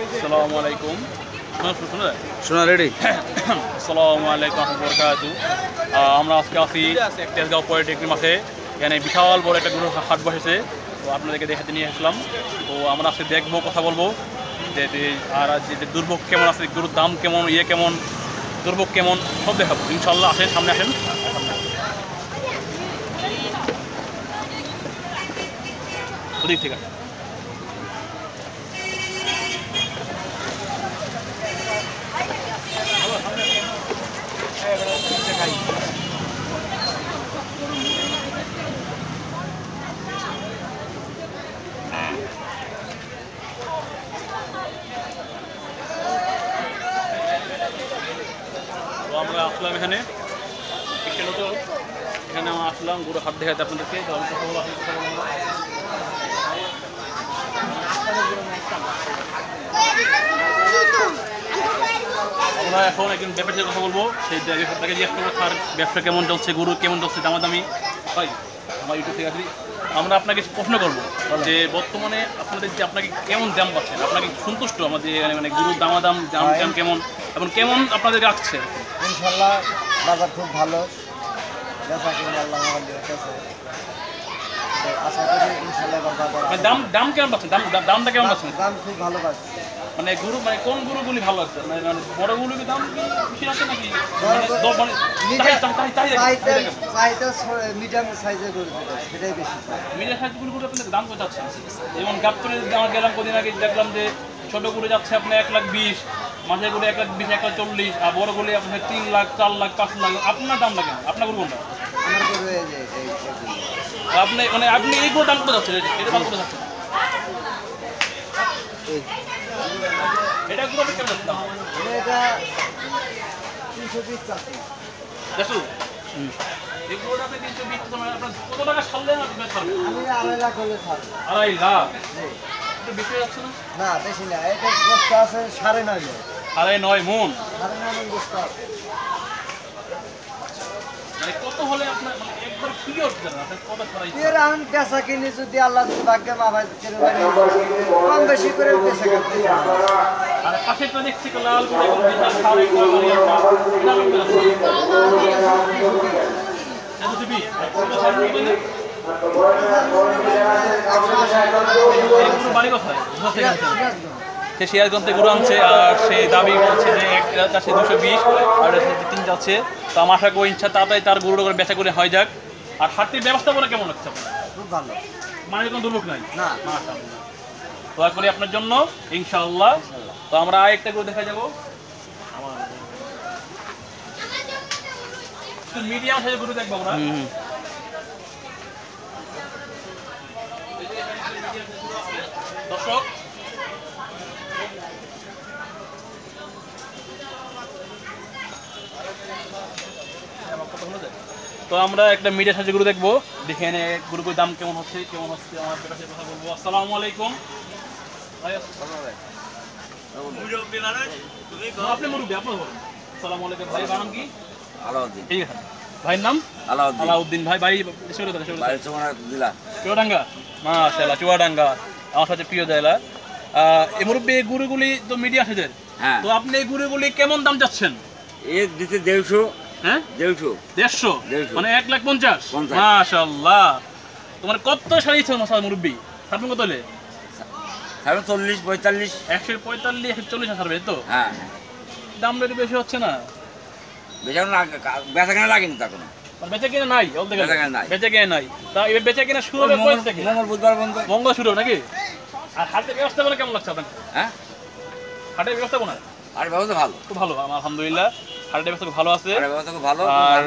আসসালামু আলাইকুম। শোনা রেডি। আসসালামু আলাইকুম বরকাতু। আমরা আজকে আছি তেজগাঁও পলিটেকনিক মাঠে। এখানে বিশাল বড় একটা গরুর হাট বসেছে, তো আপনাদেরকে দেখাতে নিয়ে আসলাম। তো আমরা আজকে দেখবো, কথা বলবো যে আর যে দুর্ভোগ কেমন আছে, গরুর দাম কেমন, কেমন, দুর্ভোগ কেমন, সব দেখাবো ইনশাল্লাহ। আসেন, সামনে আসেন। ওদিক থেকে আমরা আসলাম এখানে এখানে আমরা আসলাম গরু হাট দেখাতে আপনাদেরকে। তো আমি কথা বলবো, আমরা এখন একজন ব্যাপারীর কথা বলবো। সেই ব্যাপারটাকে জিজ্ঞেস করবো তার ব্যবসা কেমন চলছে, গরু কেমন চলছে, দামাদামি হয়। আমার ইউটিউব থেকে আসি, আমরা আপনাকে প্রশ্ন করবো যে বর্তমানে আপনাদের যে আপনাকে কেমন দাম পাচ্ছেন, আপনাকে সন্তুষ্ট আমাদের মানে গরুর দামাদাম দাম কেমন এবং কেমন আপনাদের রাখছে? ইনশাল্লাহ বাজার খুব ভালো, বেচা কিনে আল্লাহ রেখেছে। আশা করি ইনশাল্লাহ বাজার দাম কেমন পাচ্ছেন? দামটা কেমন পাচ্ছেন? দাম খুব ভালো পাচ্ছি। মানে গরু মানে কোন গরুগুলি ভালো লাগছে? মানে বড় গরুগুলির দাম কি বেশি আছে নাকি মিডিয়াম সাইজের গরু সেটাই বেশি? মিডিয়াম সাইজ গরুগুলো আপনাদের দাম কত যাচ্ছে? যেমন গাবতলে আমার গেলাম কদিন আগে, দেখলাম যে ছোট গরু যাচ্ছে আপনার 1,20,000, মাঝের গরু 1,20,000, 1,40,000, আর বড় গরু আপনার 3 লাখ, 4 লাখ, 5 লাখ। আপনার দামটা কেমন? আপনার গরু কোনটা? আমার গরু আপনি মানে আপনি এই গরু দাম কত যাচ্ছে? এটা দাম কত যাচ্ছে? এটা গরু কেমন যাচ্ছে? এটা 320 আছে। দেখো এই গরুটা আপনি 320, মানে আপনার কত টাকা ছাড়লে আপনি ছাড়বেন? আমি 2.5 লাখ হলে ছাড়ব। 2.5 লাখ? এটা বেশি যাচ্ছে না? না বেশি না, এটা গোস্ত আছে 9.5 মণ। 9.5 মণ? 9.5 মণ গোস্ত আছে। মানে কত হলে আপনার মানে একবার পিওর দেন আপনি কত ছাড়াই? এর আমি বেচা কিনি যদি আল্লাহ যদি ভাগ্যে মাভাই করে কম বেশি করে বেচা কিনতে চাই। আর পাশেরটা দেখছি লাল করে এবং বিশাল সারে করে এটা বাড়ি কোথায়? সে সিরাজগঞ্জে গরু আনছে আর সে দাবি করছে যে একটা চাষে 220 আর 3 যাচ্ছে। তো আমার আশা করি ইচ্ছা তাড়াতাড়ি তার গরুটা করে বেচা করে হয়ে যাক। আর হাটের ব্যবস্থাপনা কেমন লাগছে আপনার? খুব ভালো, মানে কোনো দুর্ভোগ নাই না। মাশাআল্লাহ, দোয়া করি আপনার জন্য ইনশাআল্লাহ। তো আমরা আরেকটা গরু দেখা যাবো, মিডিয়াম সাইজের গরু দেখবো আমরা। দর্শক তো আমরা একটা মিডিয়া সাইজের গরু দেখবো, দেখে এনে গরুগুলোর দাম কেমন হচ্ছে আমার সাথে কথা বলবো। আসসালামু আলাইকুম ভাই। আপনি মুরব্বী, আপনি বলুন। আসসালামু আলাইকুম ভাই, নাম কি? আলাউদ্দিন। ঠিক আছে ভাইয়ের নাম? আলাউদ্দিন ভাই। বাড়ি চুয়াডাঙ্গা? মাশাআল্লাহ, চুয়াডাঙ্গা আমার সাথে প্রিয় জেলা। এই মুরব্বী এই গরুগুলি তো মিডিয়া সাইজের, তো আপনি এই গরুগুলি কেমন দাম চাচ্ছেন? এর দিতে 150। হ্যাঁ 150, মানে 1,50,000। পঞ্চাশ। মাশাআল্লাহ, তোমার কত সারিয়েছে মুরব্বী? ছাড়বেন কত হলে? 40, 45। 145, 140 ছাড়বে তো? হ্যাঁ। দাম একটু বেশি হচ্ছে না? বেচা কেনা লাগেনি তখন। বেচা কিনা নাই? বেচা কিনা নাই। তা এবার বেচা কিনা শুরু হবে কোথা থেকে? মঙ্গল বুধবার বন্ধ। মঙ্গল শুরু হবে নাকি? আর হাটের ব্যবস্থাপনা কেমন লাগছে আপনাকে? হ্যাঁ, হাটের ব্যবস্থাপনা? আর ব্যবস্থা ভালো, খুব ভালো আলহামদুলিল্লাহ। হাটের ব্যবস্থা খুব ভালো আছে। ব্যবস্থা খুব ভালো। আর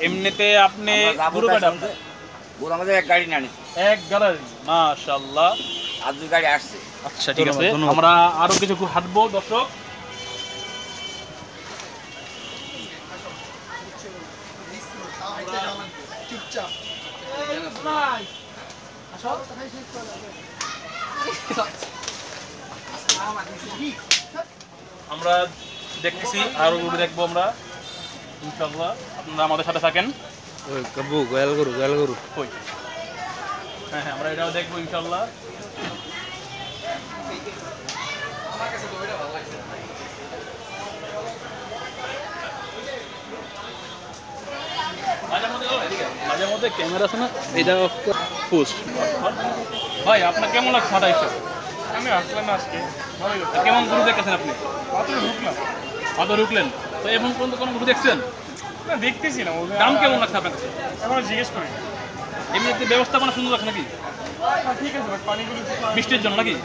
এমনিতে আপনি গরু কাটা গরু আমাদের এক গাড়ি নিয়ে আনিস, এক গাড়ি? মাশাআল্লাহ, আর 2 গাড়ি আসছে। আচ্ছা ঠিক আছে, আমরা আরো কিছু হাঁটবো দর্শক। আমরা দেখতেছি আরো গরু দেখবো আমরা ইনশাআল্লাহ, আপনারা আমাদের সাথে থাকেন। হ্যাঁ, আমরা এটাও দেখবো ইনশাআল্লাহ। মাঝে মধ্যে ক্যামেরা আছে না, এটা পোস্ট। ভাই আপনার কেমন লাগছে হাঁটা এসে? আমি আসলাম আজকে, কেমন গরু দেখেছেন আপনি? মাত্র ঢুকলাম। আদৌ ঢুকলেন তো এখন পর্যন্ত কোনো গরু দেখছেন? না দেখতেছি না, দাম কেমন লাগছে আপনার কাছে? এখনো জিজ্ঞেস করি। এমনিতে ব্যবস্থাপনা সুন্দর লাগছে নাকি? ঠিক আছে, পানিগুলো বৃষ্টির জন্য নাকি?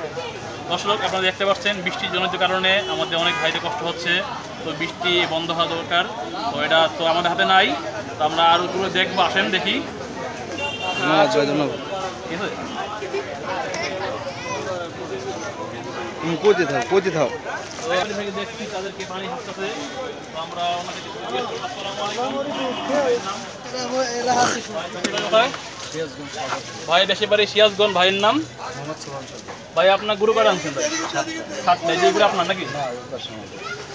দর্শক আপনারা দেখতে পাচ্ছেন বৃষ্টির জনিত কারণে আমাদের অনেক ভাইদের কষ্ট হচ্ছে, তো বৃষ্টি বন্ধ হওয়া দরকার, তো এটা তো আমাদের হাতে নাই, তো আমরা আরও দূরে দেখবো, আসেন দেখি। ধন্যবাদ। ঠিক আছে, পচে থাও। তো আমি থেকে দেখছি তাদেরকে পানি হাসতেছে, তো আমরা ওনাকে জিজ্ঞেস করবো, আসসালামু আলাইকুম। কোথায়? ভাই দেশে বাড়ি সিরাজগঞ্জ। ভাইয়ের নাম? ভাই আপনার গুরু কার্ড আনছেন? ভাই সাতটা, এই যেগুলো আপনার নাকি?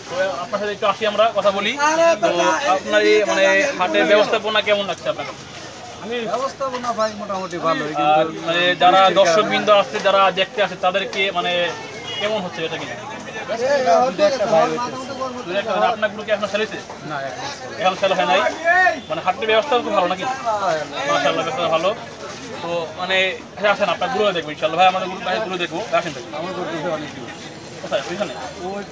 তো আপনার সাথে একটু আসি, আমরা কথা বলি। তো আপনার এই মানে হাটের ব্যবস্থাপনা কেমন লাগছে আপনার? ব্যবস্থাপনা ভাই মোটামুটি ভালো। আর মানে যারা দর্শকবৃন্দ আসছে, যারা দেখতে আসে, তাদেরকে মানে কেমন হচ্ছে এটা কি? আপনার গুলো কি এখন সেল হয়েছে? এখন সেল হয় নাই, মানে হাটের ব্যবস্থা খুব ভালো নাকি? মাশাআল্লাহ, ব্যবস্থা ভালো। তো মানে আসেন আপনার গুলো দেখবো ইনশাআল্লাহ। ভাই আমাদের গুলো দেখবো, আসেন দেখবো। কোথায়? ওইখানে, ওই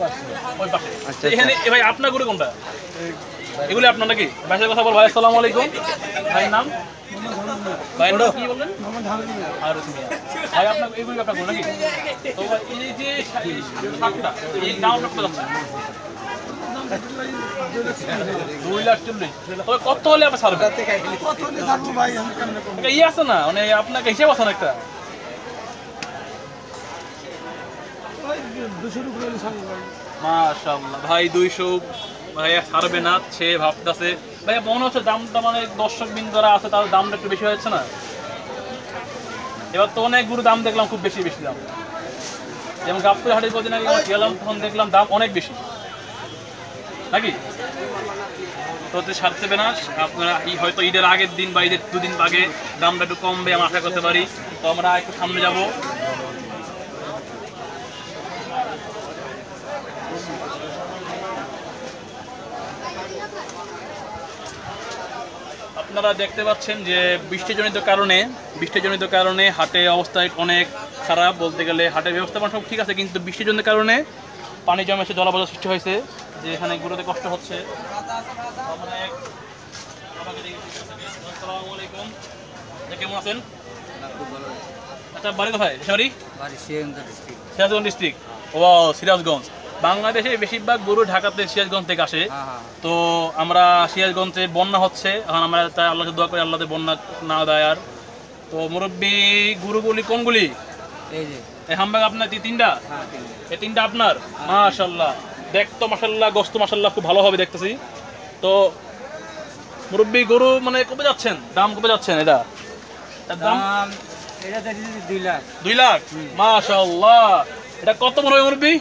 পাশে। এখানে ভাই আপনার গুলো কোনটা? এগুলো আপনার নাকি? ভাইয়ের কথা বল। ভাই আসসালামু আলাইকুম। ভাইয়ের নাম? ভাইয়ের নাম কি বললেন? আর ভাই আপনার এগুলো আপনার গুলো নাকি? তো এই যে শাকটা, এই দামটা কত যাচ্ছে? 2,40,000। তবে কত হলে আপনি ছাড়বেন? ইয়ে আছে না, মানে আপনাকে হিসেব আছে না একটা? মাশাআল্লাহ ভাই, 200 ভাই ছাড়বে না, সে ভাবতেছে। ভাই মনে হচ্ছে দামটা মানে দর্শকবৃন্দ যারা আছে তাদের দামটা একটু বেশি হচ্ছে না? এবার তো অনেক গুরু দাম দেখলাম খুব বেশি বেশি দাম, যেমন গাবতলী হাটের কদিন আগে গেলাম, তখন দেখলাম দাম অনেক বেশি নাকি? তো ছাড়তে হবে না আপনারা, হয়তো ঈদের আগের দিন বা ঈদের 2 দিন আগে দামটা একটু কমবে আমরা আশা করতে পারি। তো আমরা একটু সামনে যাব। আপনারা দেখতে পাচ্ছেন যে বৃষ্টিজনিত কারণে হাটের অবস্থা অনেক খারাপ বলতে গেলে। হাটের ব্যবস্থাপনা সব ঠিক আছে, কিন্তু বৃষ্টিজনিত কারণে পানি জমে এসে জলাবদ্ধ সৃষ্টি হয়েছে, যে এখানে গুলোতে কষ্ট হচ্ছে। আসসালামু আলাইকুম, কেমন আছেন? আচ্ছা, বাড়ি কোথায়? সিরাজগঞ্জ ডিস্ট্রিক্ট। ও সিরাজগঞ্জ। বাংলাদেশে বেশিরভাগ গরু ঢাকাতে সিরাজগঞ্জ থেকে আসে। তো আমরা সিরাজগঞ্জে বন্যা হচ্ছে এখন, আমরা তাই আল্লাহকে দোয়া করি আল্লাহতে বন্যা না দেয়। আর তো মুরব্বী গরুগুলি কোনগুলি? এই হামবাগ আপনার 3টা? এই 3টা আপনার? মাশাআল্লাহ, দেখতো মাশাআল্লাহ, গোশত মাশাআল্লাহ খুব ভালো হবে দেখতেছি। তো মুরব্বী গরু মানে কবে যাচ্ছেন, দাম কবে যাচ্ছেন? এটা দাম 2 লাখ। মাশাআল্লাহ, এটা কত বড় মুরব্বী?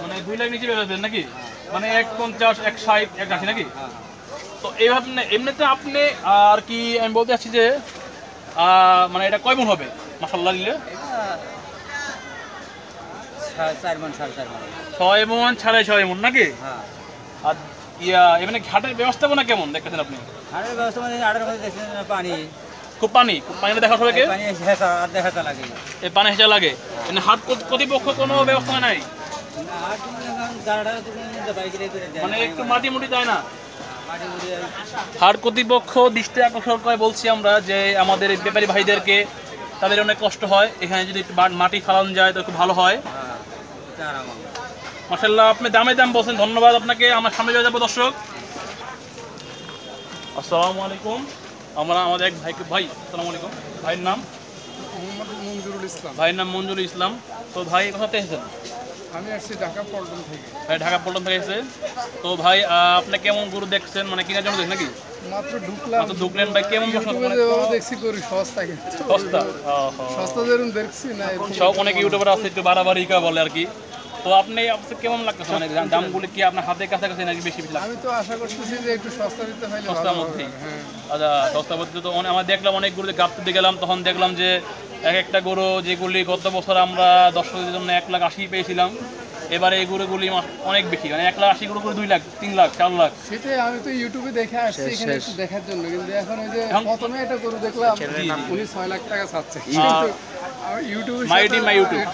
মানে 2 লাখ নিচে বেরোবেন নাকি? মানে 150, 160, 180 নাকি? তো এইভাবে এমনিতে আপনি আর কি আমি বলতে চাচ্ছি যে মানে এটা কয় মণ হবে মাশাআল্লাহ নিলে? 6 মণ 6.5 মণ নাকি? আর এমনি ঘাটের ব্যবস্থাপনা কেমন দেখতেছেন আপনি? হাটের ব্যবস্থাপনা পানি খুব পানিটা দেখা সবাইকে লাগে, এই পানি হেঁচা লাগে। হাট কর্তৃপক্ষ কোনো ব্যবস্থা নাই, মানে একটু মাটি মুটি দেয় না? হাট কর্তৃপক্ষ দৃষ্টি আকর্ষণ করে বলছি আমরা যে আমাদের ব্যাপারী ভাইদেরকে, তাদের অনেক কষ্ট হয়, এখানে যদি একটু মাটি ফালানো যায় তো একটু ভালো হয়। মাশাআল্লাহ, আপনি দাম বলছেন, ধন্যবাদ আপনাকে। আমরা সামনে যাবো দর্শক। আসসালামু আলাইকুম। আমরা আমাদের এক ভাই আসসালামু আলাইকুম। ভাইয়ের নাম? মঞ্জুরুল ইসলাম। ভাইয়ের নাম মঞ্জুরুল ইসলাম। তো ভাই কোথা থেকে এসেছেন? আমি আসছি ঢাকা পল্টন থেকে। ভাই ঢাকা পল্টন থেকে এসেছে। তো ভাই আপনি কেমন গরু দেখছেন, মানে কেনার জন্য দেখছেন নাকি? মাত্র ঢুকলাম ভাই, কেমন দেখছি গরু সস্তা, সস্তা যেরকম দেখছি না, সব অনেক ইউটিউবার আছে একটু বাড়াবাড়ি বলে আর কি। তো আপনি কেমন লাগতেছে, মানে দামগুলো কি আপনার হাতের কাছাকাছি নাকি বেশি বেশি? আমি তো আশা করতেছি যে একটু সস্তা দিতে পারলে সস্তার মধ্যেই। আচ্ছা, সস্তার মধ্যে তো আমরা দেখলাম অনেক গরু গাবতলিতে গেলাম, তখন দেখলাম যে এক একটা গরু যেগুলি গত বছর আমরা দর্শকদের জন্য 1,80,000 পেয়েছিলাম, এবারে এই গরুগুলি অনেক বেশি, মানে 1,80,000 গরু করে 2 লাখ, 3 লাখ, 4 লাখ। সেটাই, আমি তো ইউটিউবে দেখে আসছি এখানে একটু দেখার জন্য, কিন্তু এখন ওই যে এখন- প্রথমে একটা গরু দেখলাম উনি 6 লাখ টাকা চাচ্ছে, আহ, কিন্তু ইউটিউবে মাই টিম, মাই ইউটিউব।